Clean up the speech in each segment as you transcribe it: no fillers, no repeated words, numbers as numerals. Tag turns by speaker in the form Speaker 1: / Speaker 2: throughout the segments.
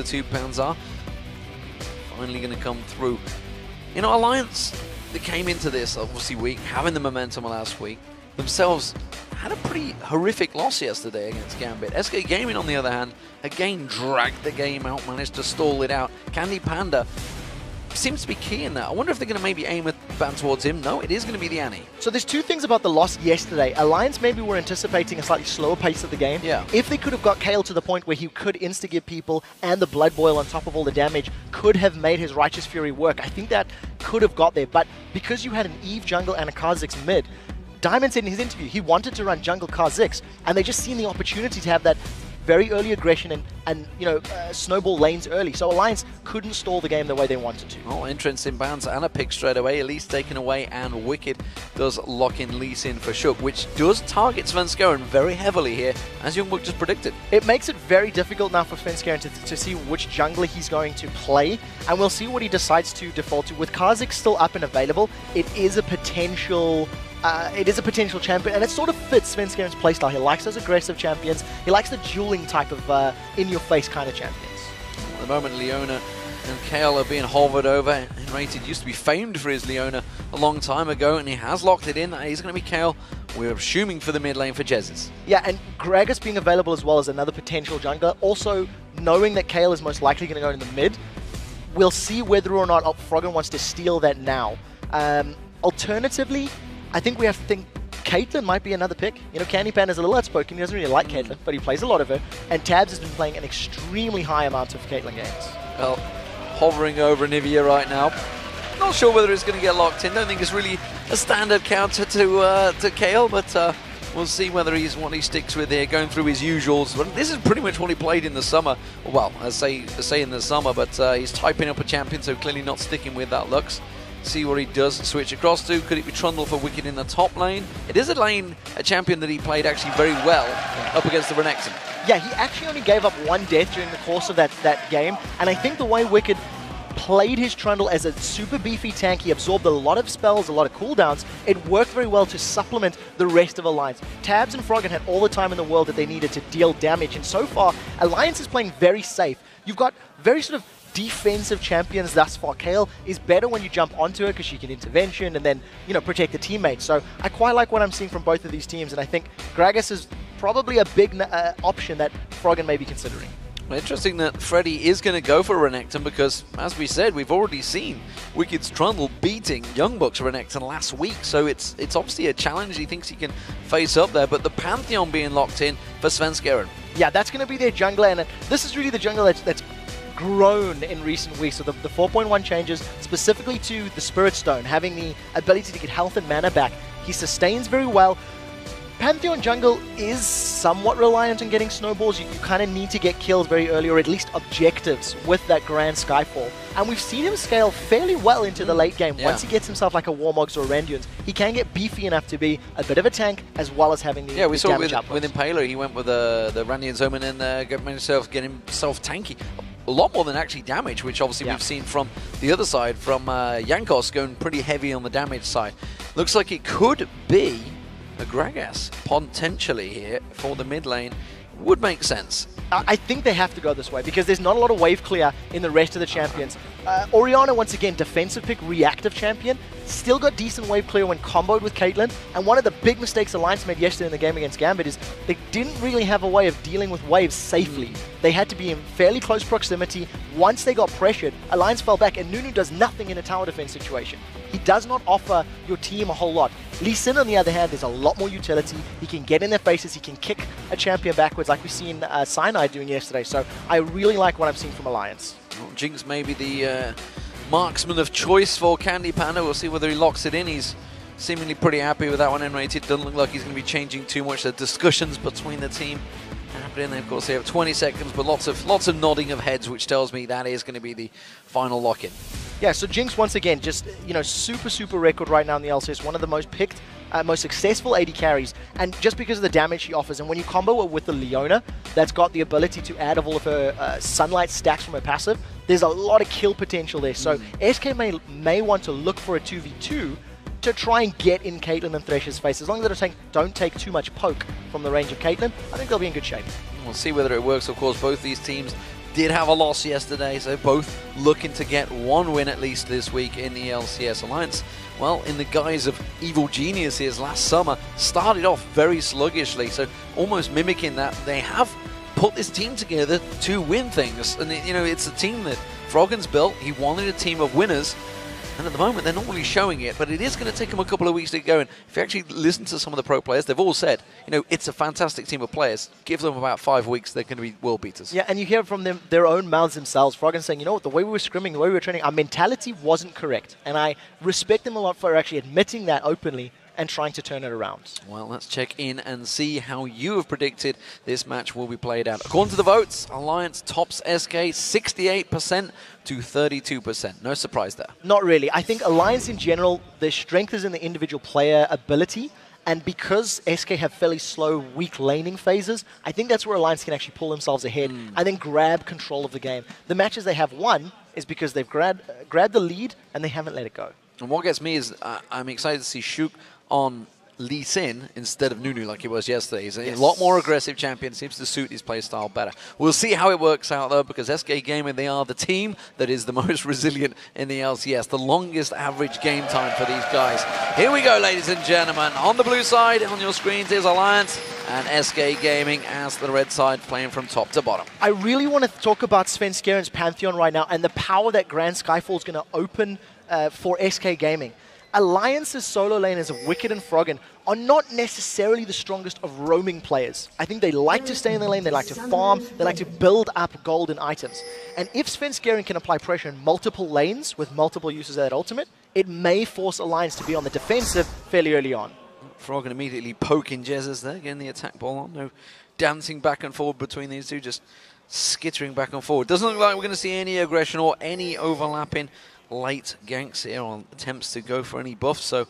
Speaker 1: the two pounds are finally going to come through. You know, Alliance, they came into this obviously weak, having the momentum last week, themselves had a pretty horrific loss yesterday against Gambit. SK Gaming, on the other hand, again dragged the game out, managed to stall it out. Candy Panda seems to be key in that. I wonder if they're going to maybe aim a ban towards him. No, it is going to be the Annie.
Speaker 2: So there's two things about the loss yesterday. Alliance maybe were anticipating a slightly slower pace of the game.
Speaker 1: Yeah.
Speaker 2: If they could have got Kale to the point where he could insta-give people and the Blood Boil on top of all the damage could have made his Righteous Fury work, I think that could have got there. But because you had an Eve jungle and a Kha'Zix mid, Diamond said in his interview he wanted to run jungle Kha'Zix, and they just seen the opportunity to have that very early aggression and you know, snowball lanes early. So Alliance couldn't stall the game the way they wanted to.
Speaker 1: Oh, entrance in bounds and a pick straight away. Elise taken away, and Wicked does lock in Lee Sin for Shook, which does target Svenskeren very heavily here, as Youngbuck just predicted.
Speaker 2: It makes it very difficult now for Svenskeren to see which jungler he's going to play, and we'll see what he decides to default to. With Kha'Zix still up and available, it is a potential champion, and it sort of fits Svenskeren's playstyle. He likes those aggressive champions. He likes the dueling type of in-your-face kind of champions.
Speaker 1: At the moment, Leona and Kale are being hovered over. Enrated used to be famed for his Leona a long time ago, and he has locked it in. He's going to be Kale. We're assuming for the mid lane for Jez's.
Speaker 2: Yeah, and Gragas being available as well as another potential jungler. Also, knowing that Kale is most likely going to go in the mid, we'll see whether or not Froggen wants to steal that now. Alternatively, I think we have to think Caitlyn might be another pick. You know, Candy Pan is a little outspoken. He doesn't really like Caitlyn, but he plays a lot of her. And Tabs has been playing an extremely high amount of Caitlyn games.
Speaker 1: Well, hovering over Nivea right now. Not sure whether it's going to get locked in. Don't think it's really a standard counter to Kale, but we'll see whether he's what he sticks with here, going through his usuals. But this is pretty much what he played in the summer. Well, I say in the summer, but he's typing up a champion, so clearly not sticking with that Lux. See what he does switch across to. Could it be Trundle for Wicked in the top lane? It is a champion that he played actually very well up against the Renekton.
Speaker 2: Yeah, he actually only gave up one death during the course of that game, and I think the way Wicked played his Trundle as a super beefy tank, he absorbed a lot of spells, a lot of cooldowns. It worked very well to supplement the rest of Alliance. Tabs and Froggen had all the time in the world that they needed to deal damage, and so far, Alliance is playing very safe. You've got very sort of defensive champions thus far. Kale is better when you jump onto her because she can intervention and then, you know, protect the teammates. So I quite like what I'm seeing from both of these teams, and I think Gragas is probably a big option that Froggen may be considering.
Speaker 1: Well, interesting that Freddy is going to go for Renekton because, as we said, we've already seen Wicked's Trundle beating Youngbuck's Renekton last week, so it's obviously a challenge he thinks he can face up there, but the Pantheon being locked in for Svenskeren.
Speaker 2: Yeah, that's going to be their jungler, and this is really the jungler that's grown in recent weeks. So the 4.1 changes specifically to the Spirit Stone, having the ability to get health and mana back. He sustains very well. Pantheon jungle is somewhat reliant on getting snowballs. You kind of need to get kills very early, or at least objectives with that Grand Skyfall. And we've seen him scale fairly well into the late game. Once he gets himself like a Warmogs or a Renduins, he can get beefy enough to be a bit of a tank as well as having the
Speaker 1: we saw
Speaker 2: damage
Speaker 1: with Impaler, he went with the Randian Omen and get himself tanky. A lot more than actually damage, which obviously we've seen from the other side, from Jankos going pretty heavy on the damage side. Looks like it could be a Gragas potentially here for the mid lane. Would make sense.
Speaker 2: I think they have to go this way because there's not a lot of wave clear in the rest of the champions. Orianna, once again, defensive pick, reactive champion. Still got decent wave clear when comboed with Caitlyn. And one of the big mistakes Alliance made yesterday in the game against Gambit is they didn't really have a way of dealing with waves safely. They had to be in fairly close proximity. Once they got pressured, Alliance fell back, and Nunu does nothing in a tower defense situation. He does not offer your team a whole lot. Lee Sin, on the other hand, there's a lot more utility. He can get in their faces. He can kick a champion backwards like we've seen Cyanide doing yesterday. So I really like what I'm seeing from Alliance.
Speaker 1: Well, Jinx may be the marksman of choice for Candy Panda. We'll see whether he locks it in. He's seemingly pretty happy with that one. Enrated doesn't look like he's going to be changing too much. The discussions between the team happening. Of course, they have 20 seconds, but lots of nodding of heads, which tells me that is going to be the final lock-in.
Speaker 2: Yeah, so Jinx, once again, just, you know, super record right now in the LCS. One of the most picked, most successful AD carries, and just because of the damage she offers. And when you combo it with the Leona, that's got the ability to add of all of her sunlight stacks from her passive, there's a lot of kill potential there. So SK may want to look for a 2v2 to try and get in Caitlyn and Thresh's face. As long as they don't take too much poke from the range of Caitlyn, I think they'll be in good shape.
Speaker 1: We'll see whether it works. Of course, both these teams did have a loss yesterday, so both looking to get one win at least this week in the LCS Alliance. Well, in the guise of evil geniuses last summer, started off very sluggishly, so almost mimicking that, they have put this team together to win things. And, you know, it's a team that Froggen's built. He wanted a team of winners. And at the moment, they're not really showing it, but it is going to take them a couple of weeks to go. And if you actually listen to some of the pro players, they've all said, you know, it's a fantastic team of players. Give them about 5 weeks, they're going to be world beaters.
Speaker 2: Yeah, and you hear from them, their own mouths themselves. Froggen saying, you know what, the way we were scrimming, the way we were training, our mentality wasn't correct. And I respect them a lot for actually admitting that openly and trying to turn it around.
Speaker 1: Well, let's check in and see how you have predicted this match will be played out. According to the votes, Alliance tops SK 68% to 32%. No surprise there.
Speaker 2: Not really. I think Alliance in general, their strength is in the individual player ability. And because SK have fairly slow, weak laning phases, I think that's where Alliance can actually pull themselves ahead and then grab control of the game. The matches they have won is because they've grabbed the lead and they haven't let it go.
Speaker 1: And what gets me is I'm excited to see Shook on Lee Sin instead of Nunu like he was yesterday. He's a lot more aggressive champion, seems to suit his play style better. We'll see how it works out though, because SK Gaming, they are the team that is the most resilient in the LCS, the longest average game time for these guys. Here we go, ladies and gentlemen. On the blue side, on your screens is Alliance and SK Gaming as the red side playing from top to bottom.
Speaker 2: I really want to talk about Svenskeren's Pantheon right now and the power that Grand Skyfall is going to open for SK Gaming. Alliance's solo laners of Wicked and Froggen are not necessarily the strongest of roaming players. I think they like to stay in the lane, they like to farm, they like to build up gold and items. And if Svenskeren can apply pressure in multiple lanes with multiple uses of that ultimate, it may force Alliance to be on the defensive fairly early on.
Speaker 1: Froggen immediately poking Jesus there, getting the attack ball on. No dancing back and forward between these two, just skittering back and forward. Doesn't look like we're going to see any aggression or any overlapping late ganks here on attempts to go for any buffs, so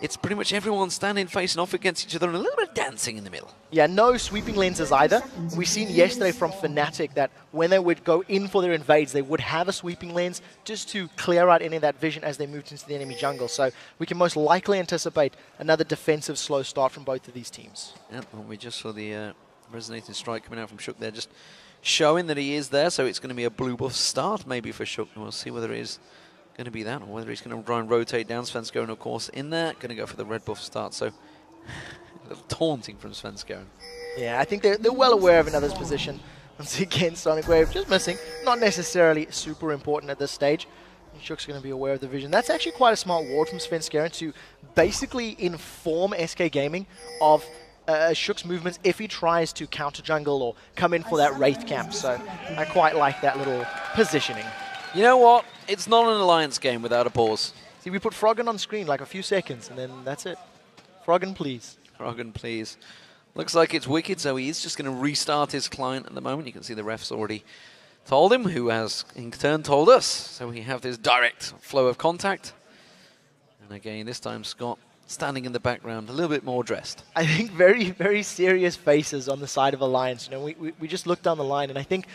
Speaker 1: it's pretty much everyone standing facing off against each other and a little bit of dancing in the middle.
Speaker 2: Yeah, no sweeping lenses either. We've seen yesterday from Fnatic that when they would go in for their invades, they would have a sweeping lens just to clear out any of that vision as they moved into the enemy jungle. So we can most likely anticipate another defensive slow start from both of these teams.
Speaker 1: Yeah, well, we just saw the resonating strike coming out from Shook there, just showing that he is there, so it's going to be a blue buff start maybe for Shook. We'll see whether it is going to be that, or whether he's going to try and rotate down. Svenskeren, of course, in there. Going to go for the red buff start, so a little taunting from Svenskeren.
Speaker 2: Yeah, I think they're well aware of another's position. Once again, Sonic Wave just missing. Not necessarily super important at this stage. Shook's going to be aware of the vision. That's actually quite a smart ward from Svenskeren to basically inform SK Gaming of Shook's movements if he tries to counter jungle or come in for that Wraith camp. So I quite like that little positioning.
Speaker 1: You know what? It's not an Alliance game without a pause.
Speaker 2: See, we put Froggen on screen like a few seconds, and then that's it. Froggen, please.
Speaker 1: Froggen, please. Looks like it's Wicked, so he is just going to restart his client at the moment. You can see the ref's already told him, who has in turn told us. So we have this direct flow of contact. And again, this time Scott standing in the background, a little bit more dressed. I
Speaker 2: think very, very serious faces on the side of Alliance. You know, we just looked down the line, and I think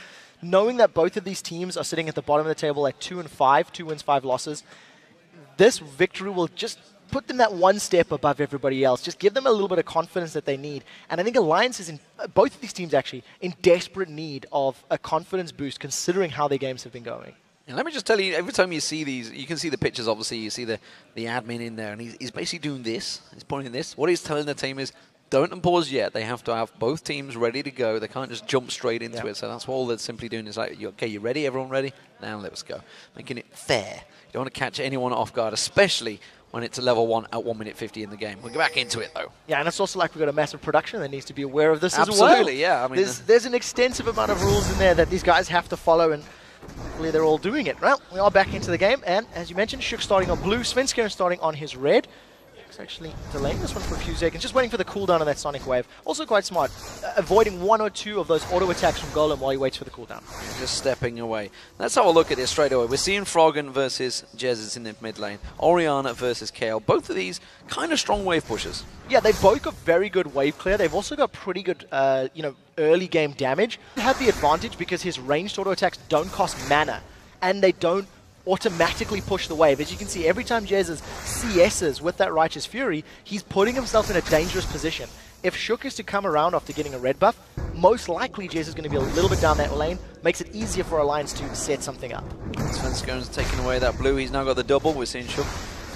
Speaker 2: knowing that both of these teams are sitting at the bottom of the table at 2-5, 2 wins, 5 losses, this victory will just put them that one step above everybody else. Just give them a little bit of confidence that they need. And I think Alliance is, in both of these teams actually, in desperate need of a confidence boost considering how their games have been going.
Speaker 1: And let me just tell you, every time you see these, you can see the pictures, obviously, you see the admin in there, and he's basically doing this, he's pointing this. What he's telling the team is, don't pause yet. They have to have both teams ready to go. They can't just jump straight into it. So that's all they're simply doing is like, okay, you ready? Everyone ready? Now let's go. Making it fair. You don't want to catch anyone off guard, especially when it's a level 1 at 1 minute 50 in the game. We'll get back into it, though.
Speaker 2: Yeah, and it's also like we've got a massive production that needs to be aware of this as well.
Speaker 1: Absolutely, yeah. I mean,
Speaker 2: there's an extensive amount of rules in there that these guys have to follow, and hopefully they're all doing it. Well, we are back into the game, and as you mentioned, Shook starting on blue, Svenskeren starting on his red. Actually delaying this one for a few seconds, just waiting for the cooldown on that Sonic Wave. Also quite smart, avoiding 1 or 2 of those auto attacks from Golem while he waits for the cooldown.
Speaker 1: Just stepping away. Let's have a look at this straight away. We're seeing Froggen versus Jesus in the mid lane, Orianna versus Kayle. Both of these kind of strong wave pushers.
Speaker 2: Yeah, they've both got very good wave clear. They've also got pretty good, early game damage. They have the advantage because his ranged auto attacks don't cost mana, and they don't automatically push the wave. As you can see, every time Jesus CS's with that Righteous Fury, he's putting himself in a dangerous position. if Shook is to come around after getting a red buff, most likely Jez is going to be a little bit down that lane, makes it easier for Alliance to set something up.
Speaker 1: Svenskern's taking away that blue, he's now got the double, we're seeing Shook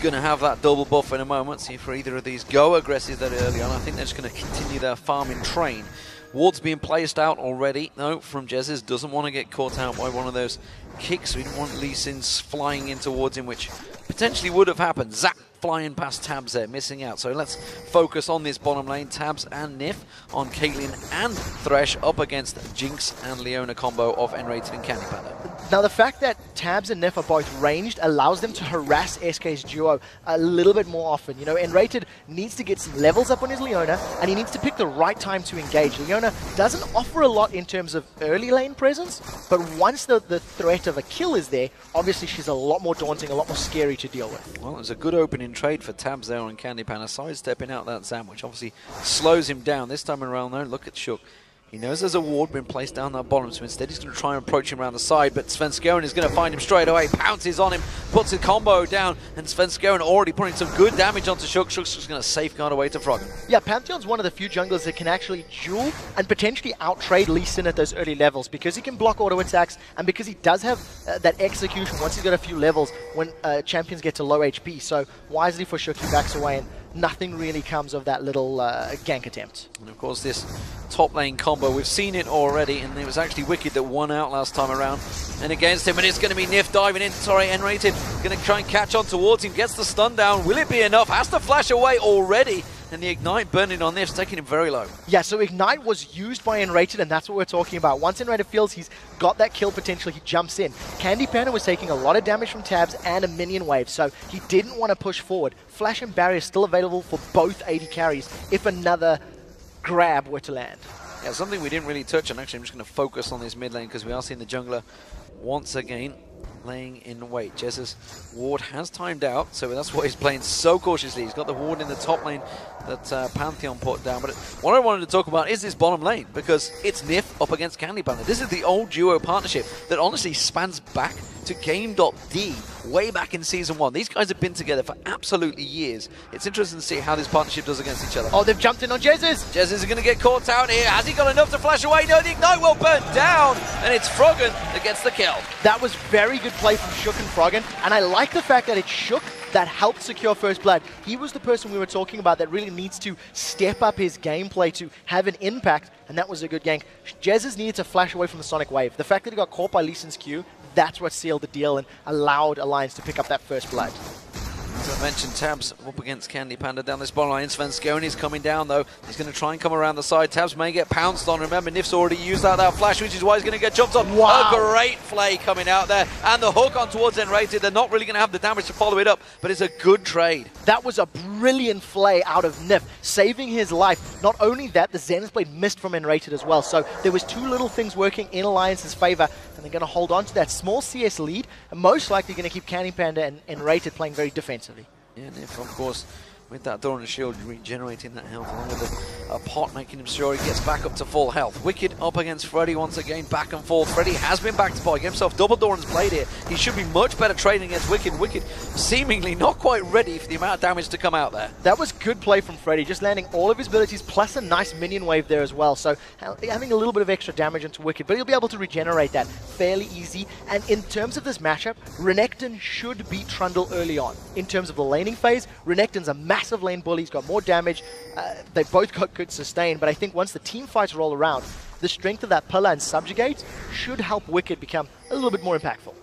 Speaker 1: going to have that double buff in a moment, see if either of these go aggressive that early on. I think they're just going to continue their farming train. Ward's being placed out already, no, from Jez's, doesn't want to get caught out by one of those kicks. We didn't want Lee Sin's flying in towards him, which potentially would have happened. Zap flying past Tabs there, missing out. So let's focus on this bottom lane. Tabs and Nif on Caitlyn and Thresh up against Jinx and Leona combo of N-Rated and Candy Panda.
Speaker 2: Now the fact that Tabs and Nif are both ranged allows them to harass SK's duo a little bit more often. You know, N-Rated needs to get some levels up on his Leona, and he needs to pick the right time to engage. Leona doesn't offer a lot in terms of early lane presence, but once the threat of a kill is there, obviously she's a lot more daunting, a lot more scary to deal with.
Speaker 1: Well, it was a good opening trade for Tabs there on Candy Panda, sidestepping out that Zam, which obviously slows him down. This time around though, look at Shook. He knows there's a ward been placed down that bottom, so instead he's going to try and approach him around the side, but Svenskeren is going to find him straight away, pounces on him, puts a combo down, and Svenskeren already putting some good damage onto Shook. Shook's just going to safeguard away to Froggen.
Speaker 2: Yeah, Pantheon's one of the few junglers that can actually duel and potentially out-trade Lee Sin at those early levels, because he can block auto attacks, and because he does have that execution once he's got a few levels when champions get to low HP. So wisely for Shook, he backs away, and nothing really comes of that little gank attempt. And
Speaker 1: of course this top lane combo, we've seen it already, and it was actually Wicked that won out last time around. And against him, and it's going to be Nif diving in, sorry, N-Rated, going to try and catch on towards him, gets the stun down, will it be enough? Has to flash away already, and the Ignite burning on Nif's taking him very low.
Speaker 2: Yeah, so Ignite was used by N-Rated, and that's what we're talking about. Once N-Rated feels he's got that kill potential, he jumps in. Candy Panda was taking a lot of damage from Tabs and a minion wave, so he didn't want to push forward. Flash and Barrier still available for both AD carries if another grab were to land.
Speaker 1: Yeah, something we didn't really touch on. Actually, I'm just going to focus on this mid lane because we are seeing the jungler once again laying in wait. Jez's ward has timed out, so that's why he's playing so cautiously. He's got the ward in the top lane that Pantheon put down. But what I wanted to talk about is this bottom lane, because it's Nif up against Candy Panda. This is the old duo partnership that honestly spans back to Game.D way back in Season 1. These guys have been together for absolutely years. It's interesting to see how this partnership does against each other.
Speaker 2: Oh, they've jumped in on Jez's.
Speaker 1: Jez's is going to get caught out here. Has he got enough to flash away? No, the Ignite will burn down, and it's Froggen that gets the kill.
Speaker 2: That was very good play from Shook and Froggen, and I like the fact that it's Shook that helped secure first blood. He was the person we were talking about that really needs to step up his gameplay to have an impact, and that was a good gank. Jez's needed to flash away from the Sonic Wave. The fact that he got caught by Lee Sin's Q, that's what sealed the deal and allowed Alliance to pick up that first blood.
Speaker 1: As I mentioned, Tabs up against Candy Panda down this bottom line. Svenskeren is coming down though. He's going to try and come around the side. Tabs may get pounced on. Remember, Nif's already used out that flash, which is why he's going to get jumped on.
Speaker 2: Wow.
Speaker 1: A great play coming out there. And the hook on towards N-Rated. They're not really going to have the damage to follow it up, but it's a good trade.
Speaker 2: That was a brilliant play out of Nif, saving his life. Not only that, the Zenith Blade missed from N-Rated as well. So there was two little things working in Alliance's favor, and they're going to hold on to that small CS lead, and most likely going to keep Candy Panda and N-Rated playing very defensively.
Speaker 1: Yeah, Nif, of course, with that Door and Shield regenerating that health, along with a pot making him sure he gets back up to full health. Wicked up against Freddy once again, back and forth. Freddy has been back to pot, get himself double Doran's Blade here. He should be much better trading against Wicked. Wicked seemingly not quite ready for the amount of damage to come out there.
Speaker 2: That was good play from Freddy, just landing all of his abilities plus a nice minion wave there as well. So having a little bit of extra damage into Wicked, but he'll be able to regenerate that fairly easy. And in terms of this matchup, Renekton should beat Trundle early on. In terms of the laning phase, Renekton's a massive lane bully. He's got more damage. They both got good sustain, but I think once the team fights roll around, the strength of that pillar and subjugate should help Wicked become a little bit more impactful.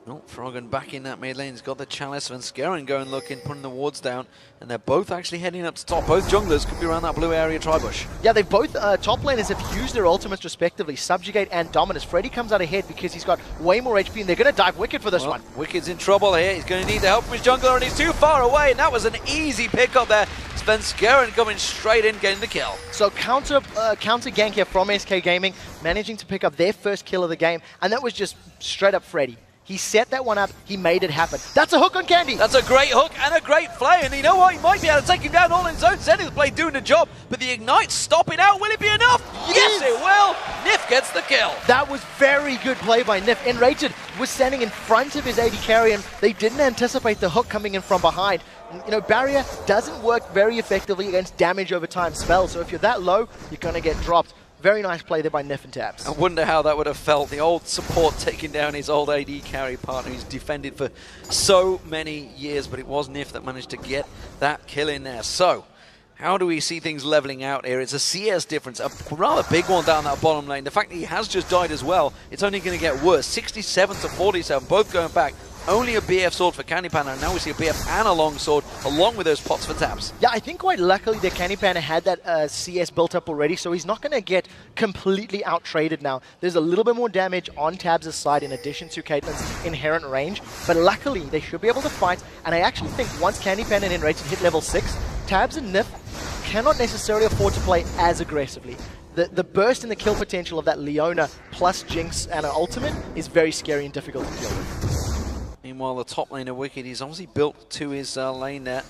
Speaker 1: Oh, Froggen back in that mid lane. He's got the Chalice. Svenskeren going looking, putting the wards down, and they're both actually heading up to top. Both junglers could be around that blue area Tribush.
Speaker 2: Yeah, they've both, top laners have used their ultimates respectively, Subjugate and Dominus. Freddy comes out ahead because he's got way more HP, and they're going to dive Wicked for this one.
Speaker 1: Wicked's in trouble here. He's going to need the help from his jungler, and he's too far away, and that was an easy pick up there. Svenskeren coming straight in, getting the kill.
Speaker 2: So counter gank here from SK Gaming, managing to pick up their first kill of the game, and that was just straight up Freddy. He set that one up, he made it happen. That's a hook on Candy!
Speaker 1: That's a great hook and a great play, and you know what? He might be able to take him down all in his own. Zenith Blade doing the job, but the Ignite stopping out. Will it be enough? Yes, it will! Nif gets the kill.
Speaker 2: That was very good play by Nif. N-Rated was standing in front of his AD carry, and they didn't anticipate the hook coming in from behind. You know, barrier doesn't work very effectively against damage over time spells, so if you're that low, you're going to get dropped. Very nice play there by Nif and Tabs.
Speaker 1: I wonder how that would have felt. The old support taking down his old AD carry partner who's defended for so many years, but it was Nif that managed to get that kill in there. So, how do we see things leveling out here? It's a CS difference, a rather big one down that bottom lane. The fact that he has just died as well, it's only going to get worse. 67 to 47, both going back. Only a BF sword for Candy Panda, and now we see a BF and a long sword, along with those pots for Tabs.
Speaker 2: Yeah, I think quite luckily that Candy Panda had that CS built up already, so he's not going to get completely out-traded now. There's a little bit more damage on Tabs' side in addition to Caitlyn's inherent range, but luckily they should be able to fight, and I actually think once Candy Panda and Enrated hit level 6, Tabs and Nif cannot necessarily afford to play as aggressively. The burst and the kill potential of that Leona plus Jinx and an ultimate is very scary and difficult to deal with.
Speaker 1: Meanwhile, the top laner Wicked, he's obviously built to his lane there.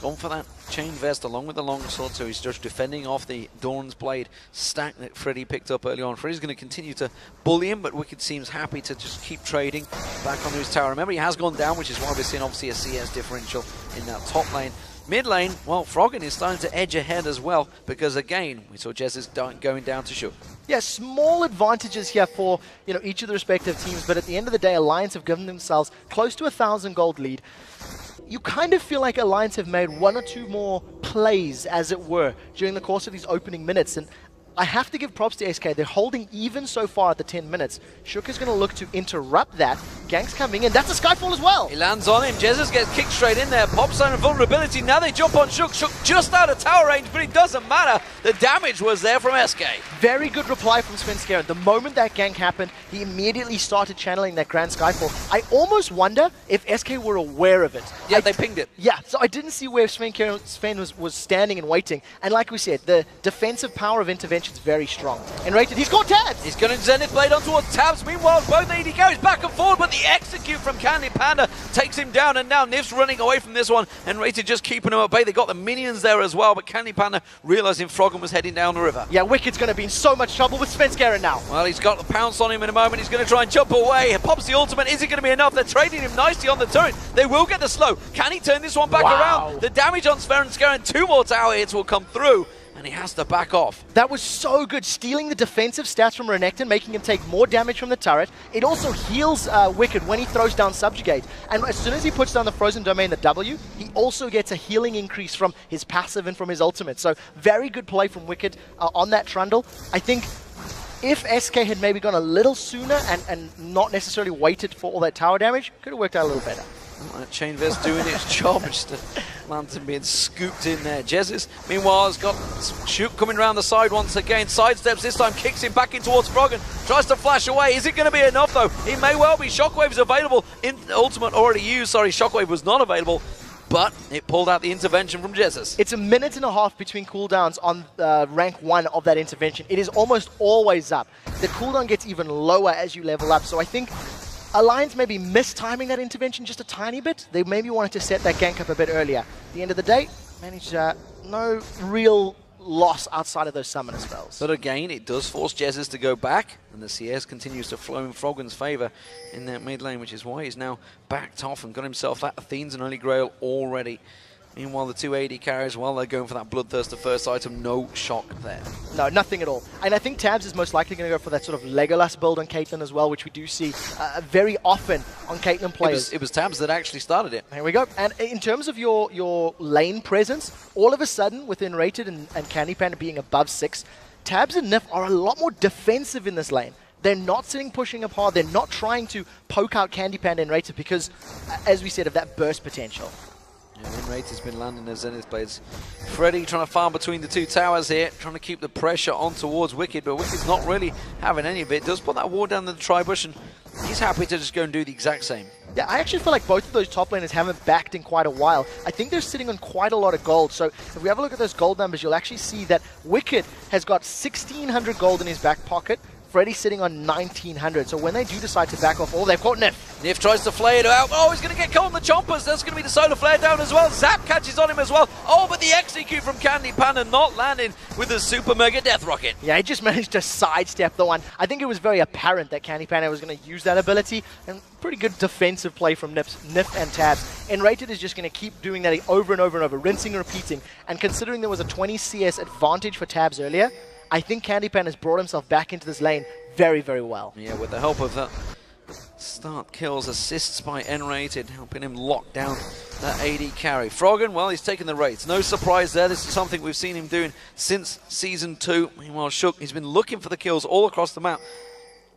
Speaker 1: Gone for that chain vest along with the longsword, so he's just defending off the Dawn's Blade stack that Freddy picked up early on. Freddy's going to continue to bully him, but Wicked seems happy to just keep trading back onto his tower. Remember, he has gone down, which is why we're seeing obviously a CS differential in that top lane. Mid lane, well, Froggen is starting to edge ahead as well, because again, we saw Jez is going down to Shook.
Speaker 2: Yeah, small advantages here for each of the respective teams, but at the end of the day, Alliance have given themselves close to 1,000 gold lead. You kind of feel like Alliance have made one or two more plays, as it were, during the course of these opening minutes, and I have to give props to SK. They're holding even so far at the 10 minutes. Shook is going to look to interrupt that. Gank's coming in. That's a Skyfall as well.
Speaker 1: He lands on him. Jesus gets kicked straight in there. Pops on a vulnerability. Now they jump on Shook. Shook just out of tower range, but it doesn't matter. The damage was there from SK.
Speaker 2: Very good reply from Svenskeren. The moment that gank happened, he immediately started channeling that Grand Skyfall. I almost wonder if SK were aware of it.
Speaker 1: Yeah, they pinged it.
Speaker 2: Yeah, so I didn't see where Sven was standing and waiting. And like we said, the defensive power of intervention is very strong. And rated, he's got Tabs!
Speaker 1: He's going to Zenith Blade on towards Tabs. Meanwhile, both AD carries back and forward, but the execute from Candy Panda takes him down, and now Nif's running away from this one, and Rated just keeping him at bay. They got the minions there as well, but Candy Panda realizing Froggen was heading down the river.
Speaker 2: Yeah, Wicked's going to be in so much trouble with Svenskeren now.
Speaker 1: Well, he's got the pounce on him in a moment. He's going to try and jump away. He pops the ultimate. Is it going to be enough? They're trading him nicely on the turret. They will get the slow. Can he turn this one back around? The damage on Svenskeren, 2 more tower hits will come through, and he has to back off.
Speaker 2: That was so good, stealing the defensive stats from Renekton, making him take more damage from the turret. It also heals Wicked when he throws down Subjugate. And as soon as he puts down the Frozen Domain, the W, he also gets a healing increase from his passive and from his ultimate. So very good play from Wicked on that Trundle. I think if SK had maybe gone a little sooner and not necessarily waited for all that tower damage, could have worked out a little better.
Speaker 1: That chain vest doing its job, just Lantern being scooped in there. Jezis, meanwhile, has got Shook coming around the side once again. Sidesteps this time, kicks him back in towards Froggen. Tries to flash away. Is it going to be enough though? It may well be. Shockwave is available. Ultimate already used. Sorry, Shockwave was not available, but it pulled out the intervention from Jezis.
Speaker 2: It's a minute and a half between cooldowns on rank 1 of that intervention. It is almost always up. The cooldown gets even lower as you level up, so I think Alliance maybe mistiming that intervention just a tiny bit. They maybe wanted to set that gank up a bit earlier. At the end of the day, managed no real loss outside of those summoner spells.
Speaker 1: But again, it does force Jezis to go back, and the CS continues to flow in Froggen's favour in that mid lane, which is why he's now backed off and got himself that Athene's and Holy Grail already. Meanwhile, the 2 AD carries, well, they're going for that Bloodthirst, the first item. No shock there.
Speaker 2: No, nothing at all. And I think Tabs is most likely going to go for that sort of Legolas build on Caitlyn as well, which we do see very often on Caitlyn players.
Speaker 1: It was Tabs that actually started it.
Speaker 2: Here we go. And in terms of your lane presence, all of a sudden, within Rated and Candy Panda being above 6, Tabs and Nif are a lot more defensive in this lane. They're not sitting pushing up hard. They're not trying to poke out Candy Panda and Rated because, as we said, of that burst potential.
Speaker 1: Yeah, Rated has been landing their Zenith Blades. Freddy trying to farm between the 2 towers here, trying to keep the pressure on towards Wicked, but Wicked's not really having any of it. Does put that ward down the tri-bush, and he's happy to just go and do the exact same.
Speaker 2: Yeah, I actually feel like both of those top laners haven't backed in quite a while. I think they're sitting on quite a lot of gold. So if we have a look at those gold numbers, you'll actually see that Wicked has got 1,600 gold in his back pocket. Freddy's sitting on 1900. So when they do decide to back off, they've caught Nif.
Speaker 1: Nif tries to flare it out. Oh, he's going to get caught in the chompers. That's going to be the solar flare down as well. Zap catches on him as well. Oh, but the execute from Candy Panda not landing with the super mega death rocket.
Speaker 2: Yeah, he just managed to sidestep the one. I think it was very apparent that Candy Panda was going to use that ability, and pretty good defensive play from Nif and Tabs. Enrated is just going to keep doing that over and over and over, rinsing and repeating. And considering there was a 20 CS advantage for Tabs earlier, I think Candy Panda has brought himself back into this lane very, very well.
Speaker 1: Yeah, with the help of that start kills, assists by N-Rated, helping him lock down that AD carry. Froggen, well, he's taken the rates. No surprise there. This is something we've seen him doing since Season 2. Meanwhile, Shook, he's been looking for the kills all across the map.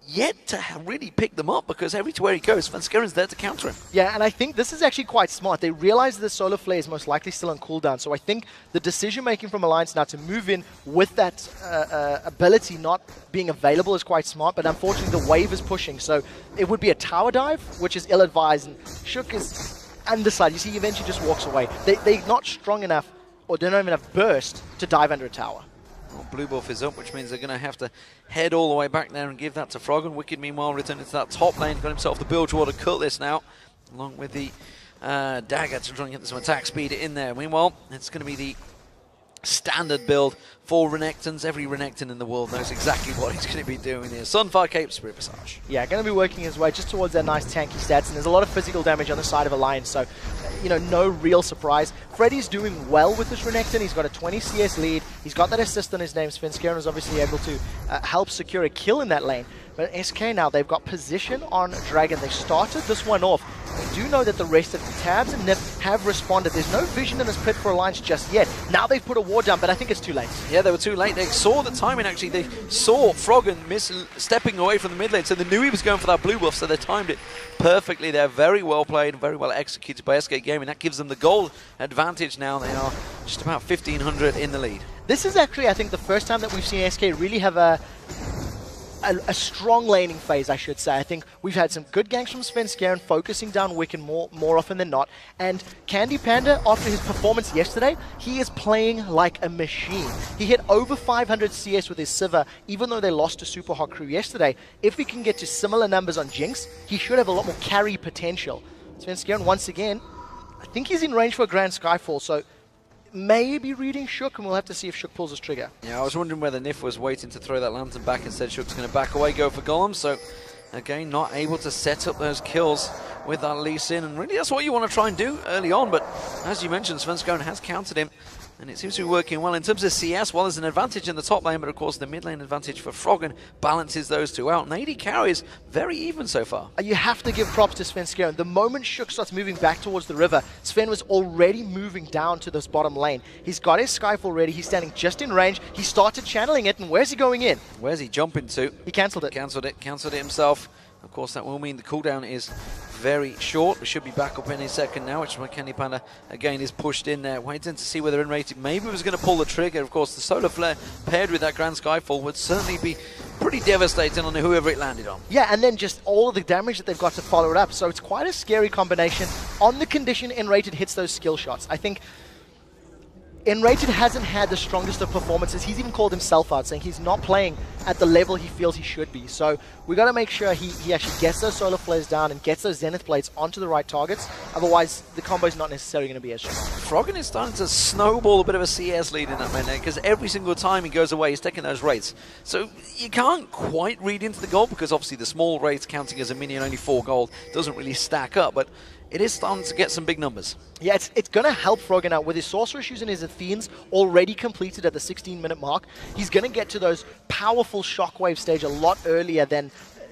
Speaker 1: Yet to really pick them up, because everywhere he goes, Svenskeren there to counter him.
Speaker 2: Yeah, and I think this is actually quite smart. They realize the solar flare is most likely still on cooldown, so I think the decision-making from Alliance now to move in with that ability not being available is quite smart, but unfortunately the wave is pushing, so it would be a tower dive, which is ill-advised, and Shook is undecided. You see, he eventually just walks away. They're not strong enough, or they don't have enough burst to dive under a tower.
Speaker 1: Well, Blue Buff is up, which means they're going to have to head all the way back there and give that to Froggen. Wicked, meanwhile, returning to that top lane. Got himself the Bilgewater Cutlass now, along with the dagger to try and get some attack speed in there. Meanwhile, it's going to be the standard build for Renekton's. Every Renekton in the world knows exactly what he's going to be doing here. Sunfire Cape, Spirit Visage.
Speaker 2: Yeah, going to be working his way just towards that nice tanky stats, and there's a lot of physical damage on the side of Alliance, so, you know, no real surprise. Freddy's doing well with this Renekton. He's got a 20 CS lead. He's got that assist on his name. Svenskeren is obviously able to help secure a kill in that lane. But SK now, they've got position on Dragon. They started this one off. We do know that the rest of the Tabs and Nif have responded. There's no vision in this pit for Alliance just yet. Now they've put a ward down, but I think it's too late.
Speaker 1: Yeah, they were too late. They saw the timing, actually. They saw Froggen stepping away from the mid lane, so they knew he was going for that blue buff, so they timed it perfectly. They're very well played, very well executed by SK Gaming. That gives them the gold advantage now. They are just about 1,500 in the lead.
Speaker 2: This is actually, I think, the first time that we've seen SK really have a strong laning phase, I should say. I think we've had some good ganks from Svenskeren, focusing down Wiccan more often than not. And Candy Panda, after his performance yesterday, he is playing like a machine. He hit over 500 CS with his Sivir, even though they lost to Super Hot Crew yesterday. If he can get to similar numbers on Jinx, he should have a lot more carry potential. Svenskeren, once again, I think he's in range for a Grand Skyfall, so maybe reading Shook, and we'll have to see if Shook pulls his trigger.
Speaker 1: Yeah, I was wondering whether Nif was waiting to throw that lantern back. Instead, Shook's going to back away, go for Golem. So, again, not able to set up those kills with that Lee Sin. And really, that's what you want to try and do early on. But as you mentioned, Svenskeren has countered him, and it seems to be working well. In terms of CS, well, there's an advantage in the top lane, but of course the mid lane advantage for Froggen balances those two out. And AD carries very even so far.
Speaker 2: You have to give props to Svenskeren. The moment Shook starts moving back towards the river, Sven was already moving down to this bottom lane. He's got his Skyfall ready. He's standing just in range. He started channeling it, and where's he going in?
Speaker 1: Where's he jumping to?
Speaker 2: He cancelled it.
Speaker 1: Cancelled it himself. Of course, that will mean the cooldown is very short. We should be back up any second now, which is why Candy Panda, again, is pushed in there, waiting to see whether Enrated maybe was going to pull the trigger. Of course, the Solar Flare paired with that Grand Skyfall would certainly be pretty devastating on whoever it landed on.
Speaker 2: Yeah, and then just all of the damage that they've got to follow it up. So it's quite a scary combination on the condition Enrated hits those skill shots. I think Enrated hasn't had the strongest of performances. He's even called himself out, saying he's not playing at the level he feels he should be. So we got to make sure he actually gets those solar flares down and gets those zenith blades onto the right targets. Otherwise, the combo is not necessarily going to be as strong.
Speaker 1: Froggen is starting to snowball a bit of a CS lead in that mid lane, because every single time he goes away, he's taking those rates. So you can't quite read into the gold, because obviously the small rates counting as a minion, only 4 gold, doesn't really stack up. But it is starting to get some big numbers. Yeah,
Speaker 2: it's going to help Froggen out with his Sorcerer Issues and his Athenes already completed at the 16-minute mark. He's going to get to those powerful Shockwave stage a lot earlier than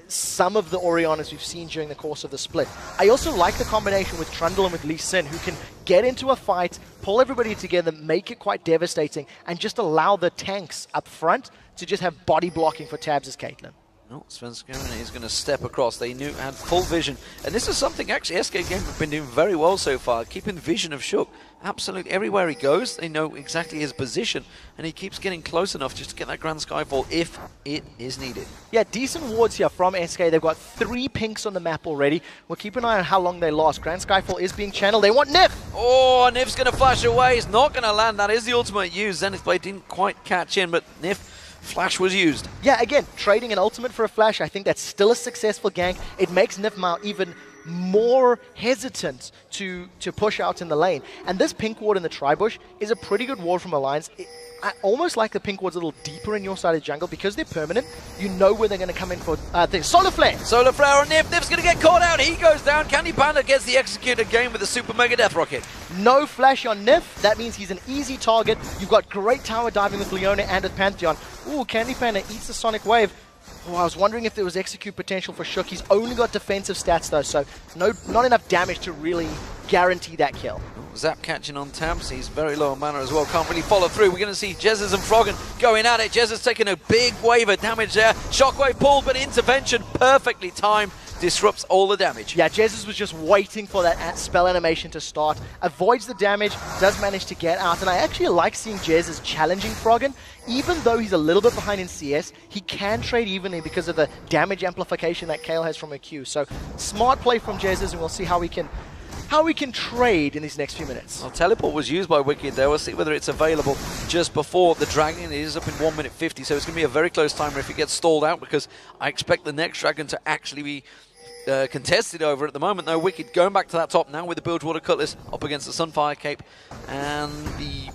Speaker 2: some of the Orianas we've seen during the course of the split. I also like the combination with Trundle and with Lee Sin, who can get into a fight, pull everybody together, make it quite devastating, and just allow the tanks up front to just have body blocking for Tabs as Caitlyn.
Speaker 1: No, Svenskeren is going to step across. They had full vision. And this is something actually SK Game have been doing very well so far, keeping vision of Shook. Absolutely everywhere he goes, they know exactly his position, and he keeps getting close enough just to get that Grand Skyfall if it is needed.
Speaker 2: Yeah, decent wards here from SK. They've got 3 pinks on the map already. We'll keep an eye on how long they last. Grand Skyfall is being channeled. They want Nif!
Speaker 1: Oh, Nif's going to flash away. He's not going to land. That is the ultimate use. Zenith Blade didn't quite catch in, but Nif Flash was used.
Speaker 2: Yeah, again, trading an ultimate for a flash, I think that's still a successful gank. It makes Nifmao even more hesitant to push out in the lane. And this pink ward in the tri-bush is a pretty good ward from Alliance. I almost like the pink wards a little deeper in your side of the jungle because they're permanent. You know where they're going to come in for things. Solar Flare!
Speaker 1: Solar Flare on Nif. Nif's going to get caught out. He goes down. Candy Panda gets the execute again with the Super Mega Death Rocket.
Speaker 2: No flash on Nif. That means he's an easy target. You've got great tower diving with Leona and with Pantheon. Ooh, Candy Panda eats the Sonic Wave. Oh, I was wondering if there was execute potential for Shook. He's only got defensive stats though, so not enough damage to really guarantee that kill.
Speaker 1: Zap catching on tabs. He's very low on mana as well. Can't really follow through. We're going to see Jezzes and Froggen going at it. Jezzes taking a big wave of damage there. Shockwave pulled, but intervention perfectly timed. Disrupts all the damage.
Speaker 2: Yeah, Jezzes was just waiting for that spell animation to start. Avoids the damage, does manage to get out. And I actually like seeing Jezzes challenging Froggen. Even though he's a little bit behind in CS, he can trade evenly because of the damage amplification that Kayle has from her Q. So smart play from Jezzes, and we'll see how we can trade in these next few minutes.
Speaker 1: Well, teleport was used by Wicked there. We'll see whether it's available just before the dragon. It is up in 1 minute 50, so it's going to be a very close timer if it gets stalled out, because I expect the next dragon to actually be contested over at the moment. Though Wicked going back to that top now with the Bilgewater Cutlass up against the Sunfire Cape and the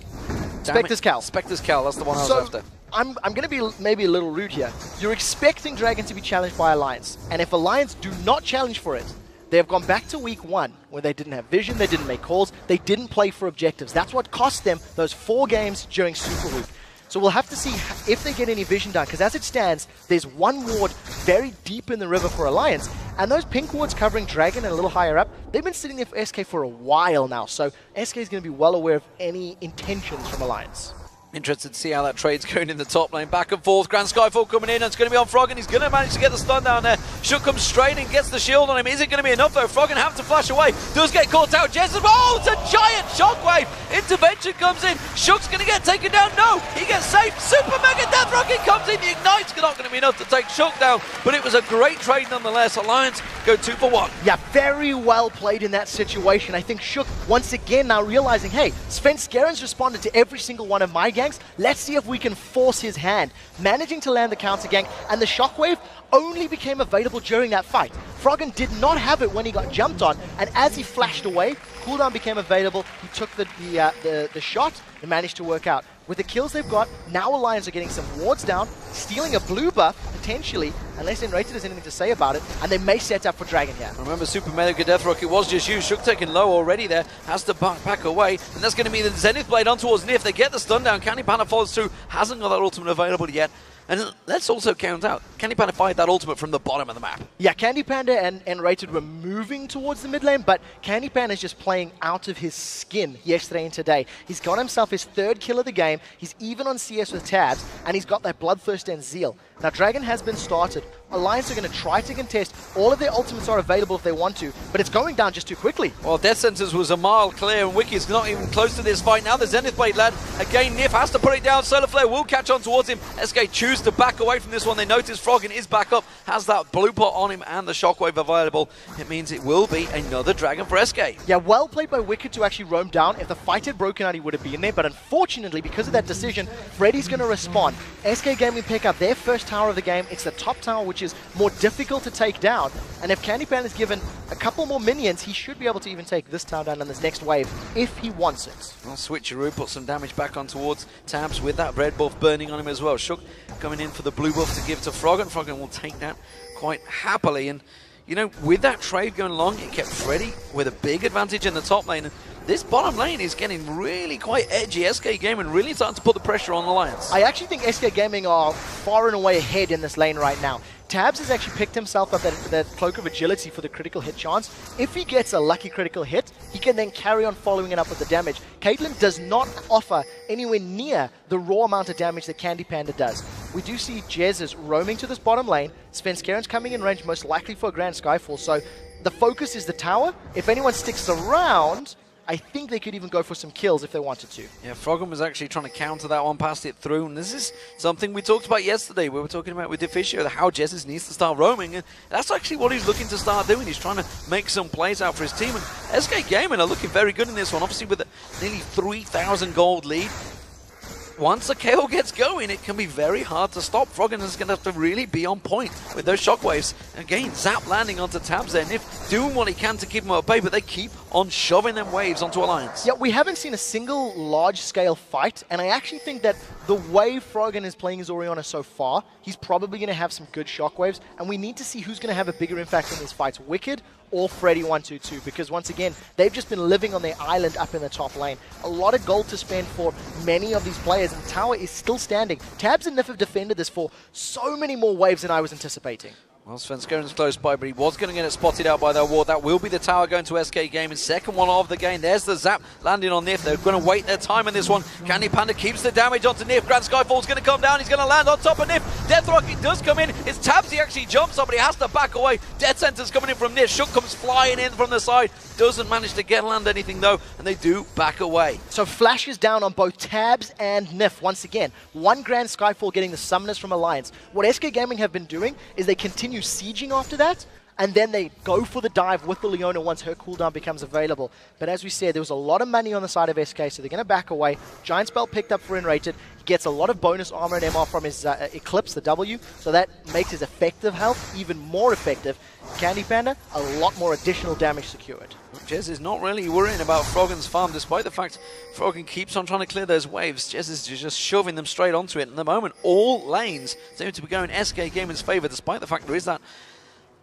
Speaker 2: Spectre's Cal.
Speaker 1: Spectre's Cal, that's the one I was after.
Speaker 2: I'm going to be maybe a little rude here. You're expecting Dragon to be challenged by Alliance, and if Alliance do not challenge for it, they have gone back to week 1 where they didn't have vision, they didn't make calls, they didn't play for objectives. That's what cost them those 4 games during Super Week. So we'll have to see if they get any vision done, because as it stands, there's one ward very deep in the river for Alliance, and those pink wards covering Dragon and a little higher up, they've been sitting there for SK for a while now, so SK is going to be well aware of any intentions from Alliance.
Speaker 1: Interested to see how that trade's going in the top lane. Back and forth. Grand Skyfall coming in, and it's going to be on Froggen. He's going to manage to get the stun down there. Shook comes straight and gets the shield on him. Is it going to be enough though? Froggen have to flash away. Does get caught out. Jess, oh, it's a giant shockwave. Intervention comes in. Shook's going to get taken down. No, he gets saved. Super Mega Death Rocket comes in. The Ignite's not going to be enough to take Shook down, but it was a great trade nonetheless. Alliance go 2 for 1.
Speaker 2: Yeah, very well played in that situation. I think Shook, once again, now realizing, hey, Sven Scaren's responded to every single one of my ganks. Let's see if we can force his hand. Managing to land the counter gank, and the shockwave only became available during that fight. Froggen did not have it when he got jumped on, and as he flashed away, cooldown became available. He took the shot and managed to work out. With the kills they've got, now Alliance are getting some wards down, stealing a blue buff, potentially, unless Enrated has anything to say about it, and they may set up for Dragon here.
Speaker 1: Remember, Super Mega Death Rocket was just used. Shook taken low already there, has to back away, and that's going to be the Zenith Blade on towards Nif. They get the stun down. Candy Panda follows through, hasn't got that ultimate available yet. And let's also count out, Candy Panda fired that ultimate from the bottom of the map.
Speaker 2: Yeah, Candy Panda and Rated were moving towards the mid lane, but Candy Panda is just playing out of his skin yesterday and today. He's got himself his 3rd kill of the game, he's even on CS with tabs, and he's got that Bloodthirst and Zeal. Now, Dragon has been started. Alliance are going to try to contest. All of their ultimates are available if they want to, but it's going down just too quickly. Well,
Speaker 1: Death Sentence was a mile clear, and Wiki's not even close to this fight. Now the Zenith Blade lad. Again, Nif has to put it down. Solar Flare will catch on towards him. SK choose to back away from this one. They notice Froggen is back up, has that blue pot on him and the shockwave available. It means it will be another dragon for SK.
Speaker 2: Yeah, well played by Wicked to actually roam down. If the fight had broken out, he would have been there, but unfortunately, because of that decision, Freddy's going to respond. SK Gaming pick up their first tower of the game. It's the top tower, which is more difficult to take down, and if Candy Panda is given a couple more minions, he should be able to even take this tower down in this next wave if he wants it.
Speaker 1: Well, switcheroo, put some damage back on towards tabs with that red buff burning on him as well. Shook coming in for the blue buff to give to Froggen. Froggen will take that quite happily, and you know, with that trade going along, it kept Freddy with a big advantage in the top lane. And this bottom lane is getting really quite edgy. SK Gaming really starting to put the pressure on Alliance.
Speaker 2: I actually think SK Gaming are far and away ahead in this lane right now. Tabs has actually picked himself up that Cloak of Agility for the critical hit chance. If he gets a lucky critical hit, he can then carry on following it up with the damage. Caitlyn does not offer anywhere near the raw amount of damage that Candy Panda does. We do see Jezzes roaming to this bottom lane. Sven Scaren's coming in range, most likely for a Grand Skyfall. So the focus is the tower. If anyone sticks around, I think they could even go for some kills if they wanted to.
Speaker 1: Yeah, Froggen was actually trying to counter that one, passed it through, and this is something we talked about yesterday. We were talking about with Deficio, how Jezzes needs to start roaming, and that's actually what he's looking to start doing. He's trying to make some plays out for his team, and SK Gaming are looking very good in this one, obviously with a nearly 3,000 gold lead. once the KO gets going, it can be very hard to stop. Froggen is going to have to really be on point with those shockwaves. Again, Zap landing onto Tabs there. Nif doing what he can to keep him at bay, but they keep on shoving them waves onto Alliance.
Speaker 2: Yeah, we haven't seen a single large-scale fight, and I actually think that the way Froggen is playing his Orianna so far, he's probably going to have some good shockwaves, and we need to see who's going to have a bigger impact in these fights, Wicked or Freddy122, because once again, they've just been living on their island up in the top lane. A lot of gold to spend for many of these players, and the tower is still standing. Tabs and Nif have defended this for so many more waves than I was anticipating.
Speaker 1: Well, Svenskerin's close by, but he was going to get it spotted out by their ward. That will be the tower going to SK Gaming. Second one of the game. There's the Zap landing on Nif. They're going to wait their time in this one. Candy Panda keeps the damage onto Nif. Grand Skyfall's going to come down. He's going to land on top of Nif. Death Rocket does come in. It's Tabs. He actually jumps up, but he has to back away. Death Center's coming in from Nif. Shook comes flying in from the side. Doesn't manage to get land anything, though, and they do back away.
Speaker 2: So Flash is down on both Tabs and Nif once again. One Grand Skyfall getting the summoners from Alliance. What SK Gaming have been doing is they continue sieging after that, and then they go for the dive with the Leona once her cooldown becomes available. But as we said, there was a lot of money on the side of SK, so they're going to back away. Giant Spell picked up for Enrated. He gets a lot of bonus armor and MR from his Eclipse, the W, so that makes his effective health even more effective. Candy Panda, a lot more additional damage secured.
Speaker 1: Jez is not really worrying about Froggen's farm, despite the fact Froggen keeps on trying to clear those waves. Jez is just shoving them straight onto it. And at the moment, all lanes seem to be going SK Gaming's favor, despite the fact there is that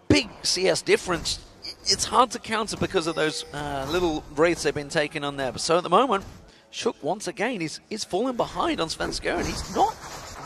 Speaker 1: big CS difference. It's hard to counter because of those little wraiths they've been taking on there. So at the moment, Shook once again is falling behind on Svenskeren. He's not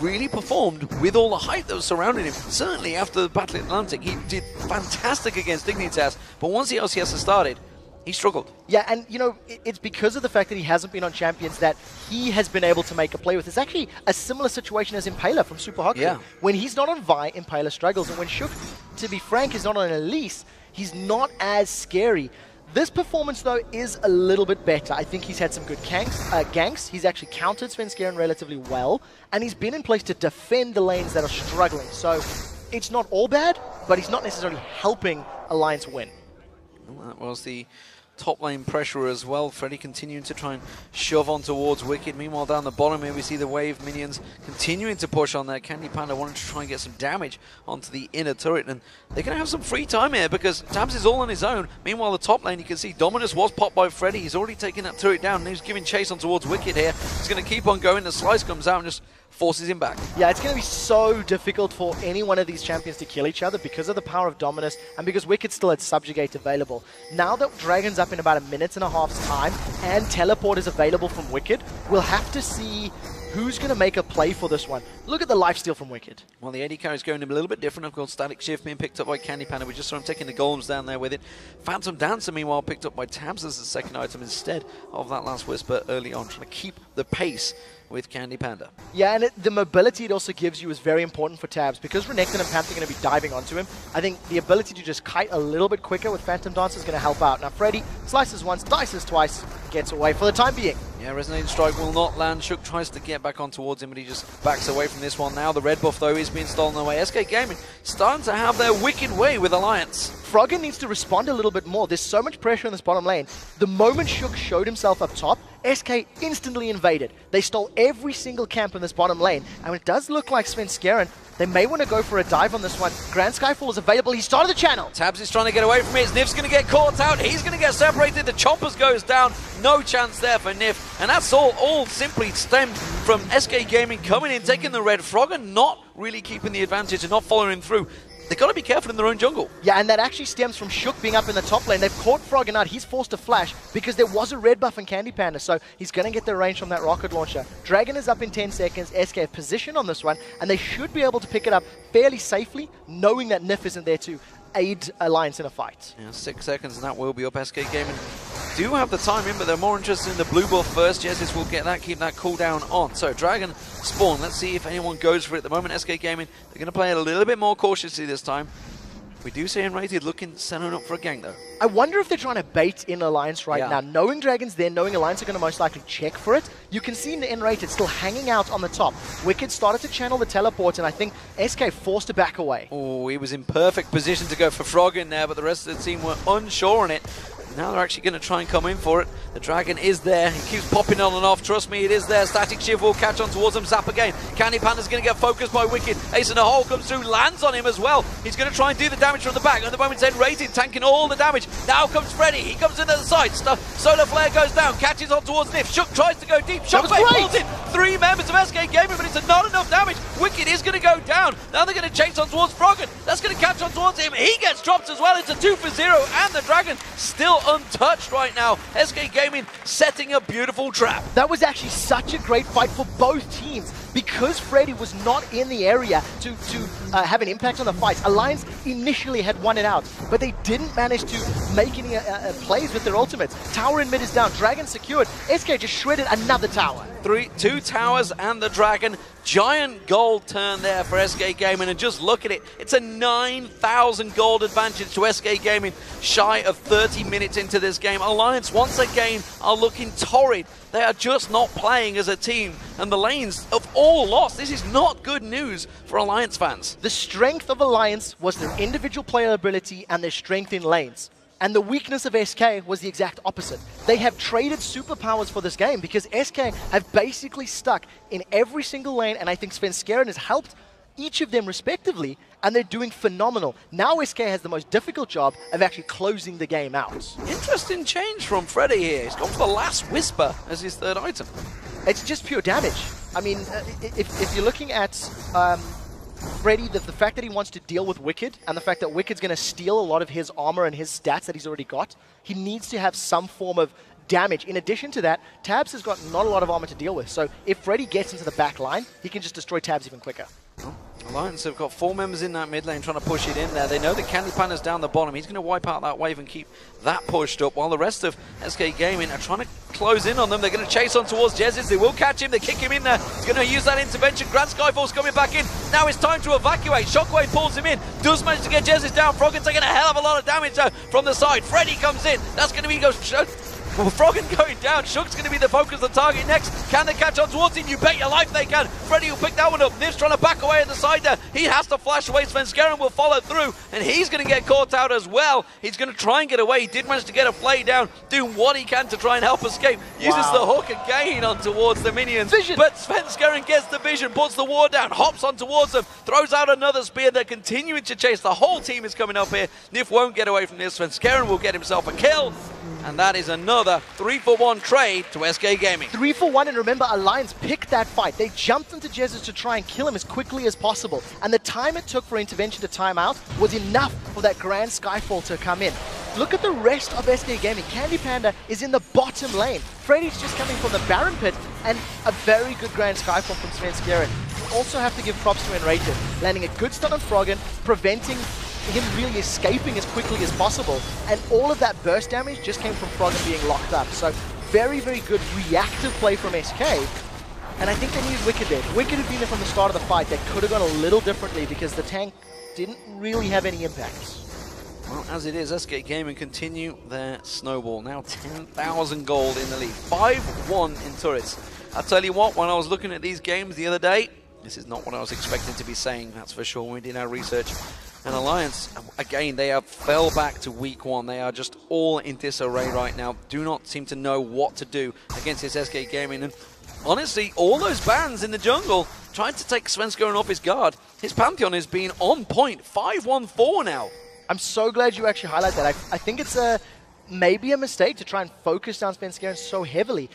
Speaker 1: really performed with all the hype that was surrounding him. Certainly after the Battle Atlantic, he did fantastic against Dignitas, but once the LCS has started, he struggled. Yeah, and you know, it's because of the fact that he hasn't been on Champions that he has been able to make a play with. It's actually a similar situation as Impaler from Super Hockey. Yeah. When he's not on Vi, Impaler struggles, and when Shook, to be frank, is not on Elise, he's not as scary. This performance, though, is a little bit better. I think he's had some good ganks. He's actually countered Svenskeren relatively well, and he's been in place to defend the lanes that are struggling. So it's not all bad, but he's not necessarily helping Alliance win. Well, that was the top lane pressure as well. Freddy continuing to try and shove on towards Wicked. Meanwhile, down the bottom here, we see the wave minions continuing to push on there. Candy Panda wanting to try and get some damage onto the inner turret, and they're going to have some free time here because Tabs is all on his own. Meanwhile, the top lane, you can see Dominus was popped by Freddy. He's already taken that turret down, and he's giving chase on towards Wicked here. He's going to keep on going. The slice comes out and just forces him back. Yeah, it's going to be so difficult for any one of these champions to kill each other because of the power of Dominus and because Wicked still had Subjugate available. Now that Dragon's up in about 1.5 minutes time and Teleport is available from Wicked, we'll have to see who's going to make a play for this one. Look at the lifesteal from Wicked. Well, the AD carry is going a little bit different. Of course, Static Shift being picked up by Candy Panda. We just saw him taking the golems down there with it. Phantom Dancer, meanwhile, picked up by Tabs as the second item instead of that last Whisper early on, trying to keep the pace with Candy Panda. Yeah, and the mobility it also gives you is very important for Tabs. Because Renekton and Panther are going to be diving onto him, I think the ability to just kite a little bit quicker with Phantom Dancer is going to help out. Now, Freddy slices once, dices twice, gets away for the time being. Yeah, Resonating Strike will not land. Shook tries to get back on towards him, but he just backs away from this one. Now the red buff, though, is being stolen away. SK Gaming starting to have their wicked way with Alliance. Froggen needs to respond a little bit more. There's so much pressure in this bottom lane. The moment Shook showed himself up top, SK instantly invaded. They stole every single camp in this bottom lane, and it does look like Svenskeren, they may want to go for a dive on this one. Grand Skyfall is available. He started the channel. Tabs is trying to get away from it. Nif's going to get caught out. He's going to get separated. The Choppers goes down. No chance there for Nif. And that's all simply stemmed from SK Gaming coming in, taking the red. Froggen not really keeping the advantage and not following him through. They've got to be careful in their own jungle. Yeah, and that actually stems from Shook being up in the top lane. They've caught Froggen out. He's forced to flash because there was a red buff in Candy Panda, so he's going to get the range from that rocket launcher. Dragon is up in 10 seconds. SK have position on this one, and they should be able to pick it up fairly safely, knowing that Nif isn't there to aid Alliance in a fight. Yeah, 6 seconds, and that will be up. SK Gaming do have the time in, but they're more interested in the blue buff first. Jessis will get that, keep that cooldown on. So Dragon spawn. Let's see if anyone goes for it. At the moment, SK Gaming, they're going to play it a little bit more cautiously this time. We do see Enrated looking, setting up for a gank, though. I wonder if they're trying to bait in Alliance right now. Knowing Dragon's there, knowing Alliance are going to most likely check for it, you can see Enrated still hanging out on the top. Wicked started to channel the teleport, and I think SK forced to back away. Oh, he was in perfect position to go for Froggen there, but the rest of the team were unsure on it. Now they're actually going to try and come in for it. The Dragon is there. He keeps popping on and off. Trust me, it is there. Static Shiv will catch on towards him. Zap again. Candy Panda's going to get focused by Wicked. Ace in the hole comes through, lands on him as well. He's going to try and do the damage from the back. At the moment, it's rated, tanking all the damage. Now comes Freddy. He comes in at the side. Solar Flare goes down. Catches on towards Nif. Shook tries to go deep. Shockwave pulls in 3 members of SK Gaming, but it's not enough damage. Wicked is going to go down. Now they're going to chase on towards Froggen. That's going to catch on towards him. He gets dropped as well. It's a 2 for 0, and the Dragon still untouched right now. SK Gaming setting a beautiful trap.
Speaker 2: That was actually such a great fight for both teams. Because Freddy was not in the area to have an impact on the fight, Alliance initially had won it out, but they didn't manage to make any plays with their ultimates. Tower in mid is down, Dragon secured. SK just shredded another tower.
Speaker 1: 2 towers and the Dragon. Giant gold turn there for SK Gaming, and just look at it. It's a 9,000 gold advantage to SK Gaming, shy of 30 minutes into this game. Alliance once again are looking torrid. They are just not playing as a team, and the lanes have all lost. This is not good news for Alliance fans.
Speaker 2: The strength of Alliance was their individual player ability and their strength in lanes. And the weakness of SK was the exact opposite. They have traded superpowers for this game because SK have basically stuck in every single lane, and I think Svenskeren has helped each of them respectively, and they're doing phenomenal. Now SK has the most difficult job of actually closing the game out. Interesting
Speaker 1: Change from Freddy here. He's gone for the Last Whisper as his 3rd item.
Speaker 2: It's just pure damage. I mean, if you're looking at Freddy, the fact that he wants to deal with Wicked, and the fact that Wicked's going to steal a lot of his armor and his stats that he's already got, he needs to have some form of damage. In addition to that, Tabs has got not a lot of armor to deal with, so if Freddy gets into the back line, he can just destroy Tabs even quicker.
Speaker 1: Alliance have got 4 members in that mid lane trying to push it in there. They know that Candy Panda's down the bottom. He's going to wipe out that wave and keep that pushed up, while the rest of SK Gaming are trying to close in on them. They're going to chase on towards Jezis. They will catch him. They kick him in there. He's going to use that intervention. Grand Skyfall's coming back in. Now it's time to evacuate. Shockwave pulls him in. Does manage to get Jezis down. Froggen taking a hell of a lot of damage from the side. Freddy comes in. That's going to be Froggen going down. Shook's going to be the focus, the target next. Can they catch on towards him? You bet your life they can. Freddy will pick that one up. Nif's trying to back away at the side there. He has to flash away. Svenskeren will follow through, and he's going to get caught out as well. He's going to try and get away. He did manage to get a play down, doing what he can to try and help escape. Uses the hook again on towards the minions.
Speaker 2: Vision.
Speaker 1: But Svenskeren gets the vision, puts the ward down, hops on towards them, throws out another spear. They're continuing to chase. The whole team is coming up here. Nif won't get away from this. Svenskeren will get himself a kill. And that is another 3-for-1 trade to SK Gaming.
Speaker 2: 3 for 1, and remember, Alliance picked that fight. They jumped into Jesus to try and kill him as quickly as possible. And the time it took for intervention to time out was enough for that Grand Skyfall to come in. Look at the rest of SK Gaming. Candy Panda is in the bottom lane. Freddy's just coming from the Baron Pit, and a very good Grand Skyfall from Svenskeren. You also have to give props to Enrated, landing a good stun on Froggen, preventing him really escaping as quickly as possible, and all of that burst damage just came from Froggen being locked up. So very, very good reactive play from SK, and I think they needed Wicked there. If Wicked had been there from the start of the fight, that could have gone a little differently because the tank didn't really have any impact.
Speaker 1: Well, as it is, SK Gaming continue their snowball. Now 10,000 gold in the lead. 5-1 in turrets. I'll tell you what, when I was looking at these games the other day, this is not what I was expecting to be saying, that's for sure, when we did our research. And Alliance, again, they have fell back to week 1. They are just all in disarray right now. Do not seem to know what to do against this SK Gaming. And honestly, all those Barons in the jungle trying to take Svenskeren off his guard. His Pantheon has been on point. 5-1-4 now.
Speaker 2: I'm so glad you actually highlight that. I think it's maybe a mistake to try and focus down Svenskeren so heavily.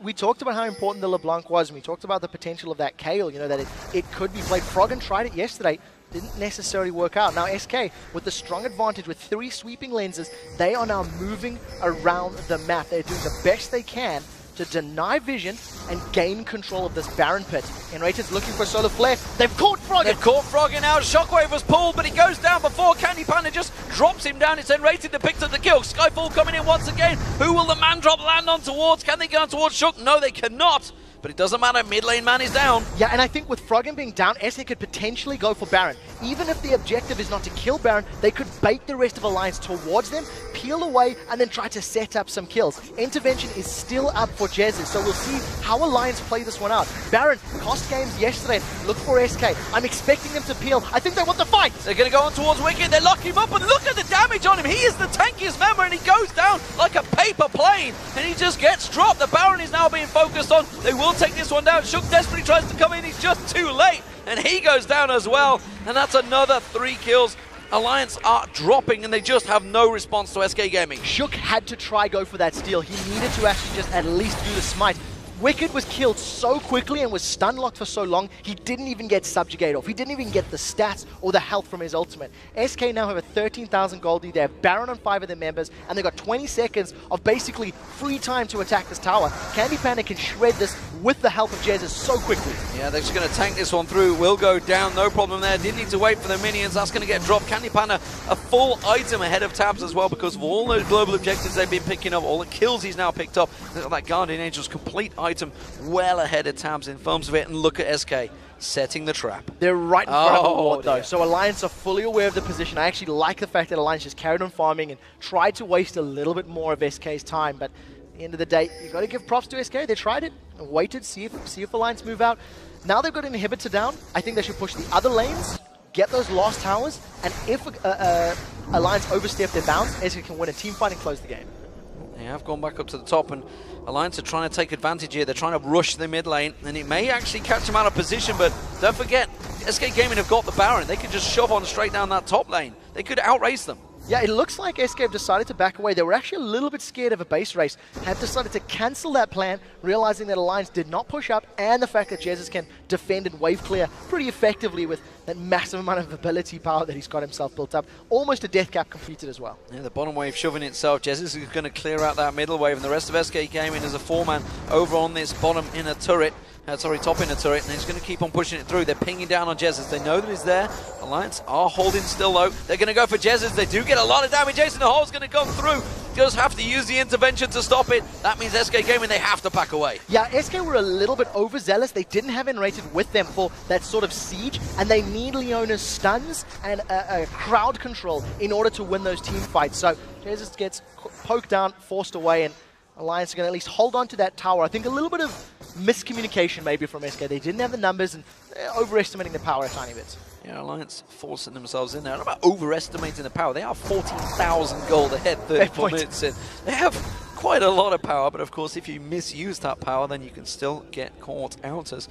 Speaker 2: We talked about how important the LeBlanc was, and we talked about the potential of that Kayle, you know, that it could be played. Froggen tried it yesterday. Didn't necessarily work out. Now SK, with the strong advantage with 3 sweeping lenses, they are now moving around the map. They're doing the best they can to deny vision and gain control of this Baron Pit. Enrated's looking for a Solar Flare. They've caught Froggen!
Speaker 1: They've caught Froggen out. Shockwave was pulled, but he goes down before Candy Panda just drops him down. It's Enrated that picks up the kill. Skyfall coming in once again. Who will the man drop land on towards? Can they go on towards Shook? No, they cannot. but it doesn't matter. Mid lane man is down.
Speaker 2: Yeah, and I think with Froggen being down, SK could potentially go for Baron. Even if the objective is not to kill Baron, they could bait the rest of Alliance towards them, peel away, and then try to set up some kills. Intervention is still up for Jesus, so we'll see how Alliance play this one out. Baron cost games yesterday. Look for SK. I'm expecting them to peel. I think they want the fight.
Speaker 1: They're going to go on towards Wicked. They lock him up, and look at the damage on him. He is the tankiest member, and he goes down like a paper plane, and he just gets dropped. The Baron is now being focused on. They will take this one down. Shook desperately tries to come in. He's just too late, and he goes down as well. And that's another 3 kills. Alliance are dropping, and they just have no response to SK Gaming.
Speaker 2: Shook had to try go for that steal. He needed to actually just at least do the smite. Wicked was killed so quickly and was stun locked for so long, he didn't even get subjugate off. He didn't even get the stats or the health from his ultimate. SK now have a 13,000 gold lead. They have Baron on 5 of their members, and they've got 20 seconds of basically free time to attack this tower. Candy Panda can shred this with the help of Jesus so quickly.
Speaker 1: Yeah, they're just going to tank this one through. Will go down, no problem there. Didn't need to wait for the minions. That's going to get dropped. Candy Panda, a full item ahead of Tabs as well because of all those global objectives they've been picking up, all the kills he's now picked up. That Guardian Angel's complete item well ahead of Tabs in terms of it, and look at SK setting the trap.
Speaker 2: They're right in front of the ward though, so Alliance are fully aware of the position. I actually like the fact that Alliance just carried on farming and tried to waste a little bit more of SK's time, but at the end of the day, you got to give props to SK. They tried it and waited, see if Alliance move out. Now they've got an inhibitor down. I think they should push the other lanes, get those last towers, and if Alliance overstep their bounds, SK can win a team fight and close the game.
Speaker 1: They have gone back up to the top, and Alliance are trying to take advantage here. They're trying to rush the mid lane, and it may actually catch them out of position, but don't forget, SK Gaming have got the Baron. They could just shove on straight down that top lane. They could outrace them.
Speaker 2: Yeah, it looks like SK have decided to back away. They were actually a little bit scared of a base race, have decided to cancel that plan, realizing that Alliance did not push up, and the fact that Jesus can defend and wave clear pretty effectively with that massive amount of ability power that he's got himself built up. Almost a death cap completed as well.
Speaker 1: Yeah, the bottom wave shoving itself. Jesus is going to clear out that middle wave, and the rest of SK Gaming as a 4-man over on this bottom inner turret. Top inner turret, and he's going to keep on pushing it through. They're pinging down on Jesus. They know that he's there. Alliance are holding still low. They're going to go for Jesus. They do get a lot of damage. Jason the Hole's going to come through. Just have to use the intervention to stop it. That means SK Gaming, they have to back away.
Speaker 2: Yeah, SK were a little bit overzealous. They didn't have Enrated with them for that sort of siege, and they need Leona's stuns and a crowd control in order to win those team fights. So Jesus gets poked down, forced away, and Alliance are going to at least hold on to that tower. I think a little bit of miscommunication maybe from SK. They didn't have the numbers and overestimating the power a tiny bit.
Speaker 1: Yeah, Alliance forcing themselves in there. I don't know about overestimating the power. They are 14,000 gold ahead, 34 minutes in. They have quite a lot of power, but of course if you misuse that power, then you can still get caught out, as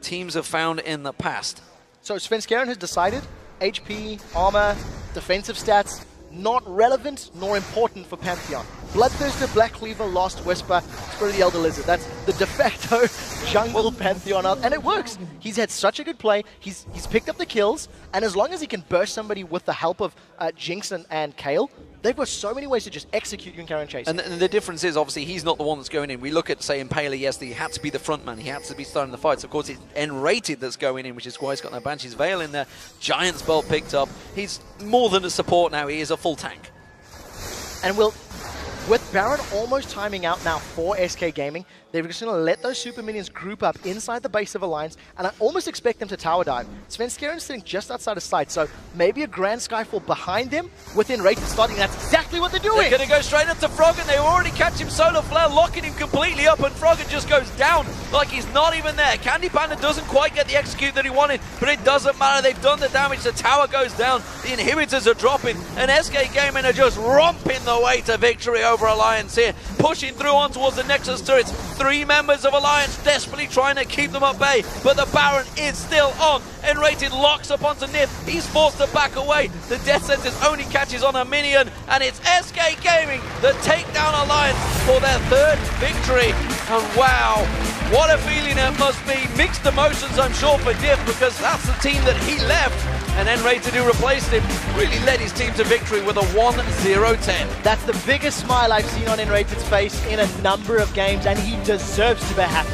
Speaker 1: teams have found in the past.
Speaker 2: So Svenskeren has decided HP, armor, defensive stats, not relevant nor important for Pantheon. Bloodthirster, Black Cleaver, Lost Whisper, Spirit of the Elder Lizard. That's the de facto jungle Pantheon out, and it works. He's had such a good play. He's picked up the kills, and as long as he can burst somebody with the help of Jinx and Kayle, they've got so many ways to just execute Yunkai and Chase.
Speaker 1: And the difference is, obviously, he's not the one that's going in. We look at, say, Impaler, yes, he had to be the front man. He had to be starting the fights. Of course, it's Enrated that's going in, which is why he's got no Banshee's Veil in there. Giant's Bolt picked up. He's more than a support now. He is a full tank.
Speaker 2: And with Baron almost timing out now for SK Gaming, they're just going to let those super minions group up inside the base of Alliance, and I almost expect them to tower dive. Svenskeren's sitting just outside of sight, so maybe a Grand Skyfall behind them within Rated starting. That's exactly what they're doing.
Speaker 1: They're going to go straight up to Froggen. They already catch him Solar Flare, locking him completely up, and Froggen just goes down like he's not even there. Candy Panda doesn't quite get the execute that he wanted, but it doesn't matter. They've done the damage. The tower goes down. The inhibitors are dropping, and SK Gaming are just romping the way to victory over Alliance here, pushing through on towards the Nexus turrets. 3 members of Alliance desperately trying to keep them at bay, but the Baron is still on. Enrated locks up onto Nif. He's forced to back away. The Death Sentence only catches on a minion, and it's SK Gaming that take down Alliance for their 3rd victory. And wow, what a feeling it must be. Mixed emotions, I'm sure, for Diff, because that's the team that he left. And Enrated, who replaced him, really led his team to victory with a 1-0-10.
Speaker 2: That's the biggest smile I've seen on Enrated's face in a number of games, and he deserves to be happy.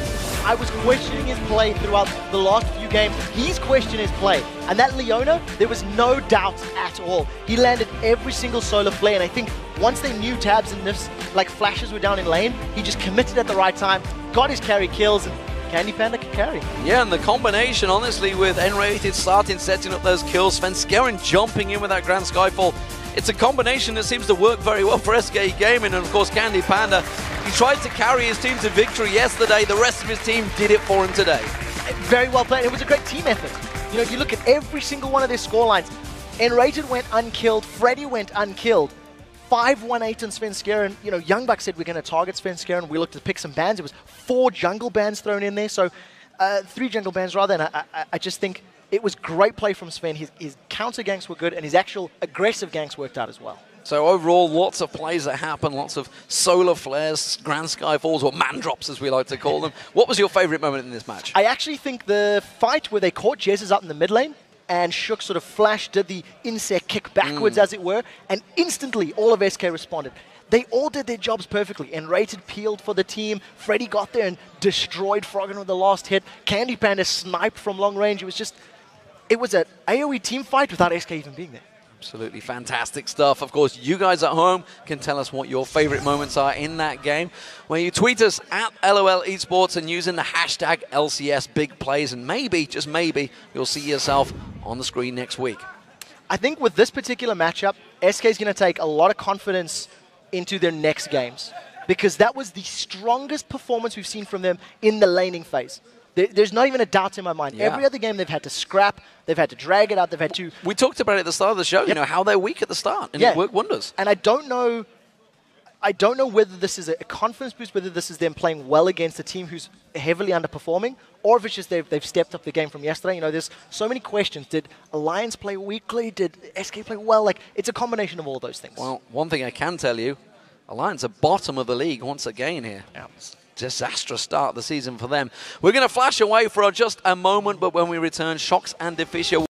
Speaker 2: I was questioning his play throughout the last few games. He's questioned his play. And that Leona, there was no doubt at all. He landed every single solar flare, and I think once they knew Tabs and Nif's like flashes were down in lane, he just committed at the right time, got his carry kills, and Candy Panda can carry.
Speaker 1: Yeah, and the combination, honestly, with N-Rated starting, setting up those kills, Svenskeren jumping in with that Grand Skyfall, it's a combination that seems to work very well for SK Gaming, and of course Candy Panda. He tried to carry his team to victory yesterday. The rest of his team did it for him today.
Speaker 2: Very well played. It was a great team effort. You know, if you look at every single one of their scorelines, N-Rated went unkilled, Freddy went unkilled. 5-1-8 on Svenskeren. You know, Young Buck said we're going to target Svenskeren. We looked to pick some bans. It was 4 jungle bans thrown in there, so 3 jungle bans rather. And I just think it was great play from Sven. His counter ganks were good, and his actual aggressive ganks worked out as well.
Speaker 1: So overall, lots of plays that happen, lots of solar flares, Grand Skyfalls, or man drops as we like to call them. What was your favorite moment in this match?
Speaker 2: I actually think the fight where they caught Jez's up in the mid lane, and Shook sort of flashed, did the insect kick backwards, as it were, and instantly all of SK responded. They all did their jobs perfectly. N-Rated peeled for the team. Freddy got there and destroyed Froggen with the last hit. Candy Panda sniped from long range. It was an AoE team fight without SK even being there.
Speaker 1: Absolutely fantastic stuff. Of course, you guys at home can tell us what your favorite moments are in that game, where you tweet us at LOL Esports and using the hashtag LCS big plays, and maybe, just maybe, you'll see yourself on the screen next week.
Speaker 2: I think with this particular matchup, SK is going to take a lot of confidence into their next games, because that was the strongest performance we've seen from them in the laning phase. There's not even a doubt in my mind.
Speaker 1: Yeah.
Speaker 2: Every other game they've had to scrap, they've had to drag it out, they've had to...
Speaker 1: We talked about it at the start of the show, you know, how they're weak at the start, and it worked wonders.
Speaker 2: And I don't know whether this is a confidence boost, whether this is them playing well against a team who's heavily underperforming, or if it's just they've stepped up the game from yesterday. You know, there's so many questions. Did Alliance play weakly? Did SK play well? Like, it's a combination of all those things.
Speaker 1: Well, one thing I can tell you, Alliance are bottom of the league once again here.
Speaker 2: Yeah.
Speaker 1: Disastrous start of the season for them. We're going to flash away for just a moment, but when we return, Shocks and Deficio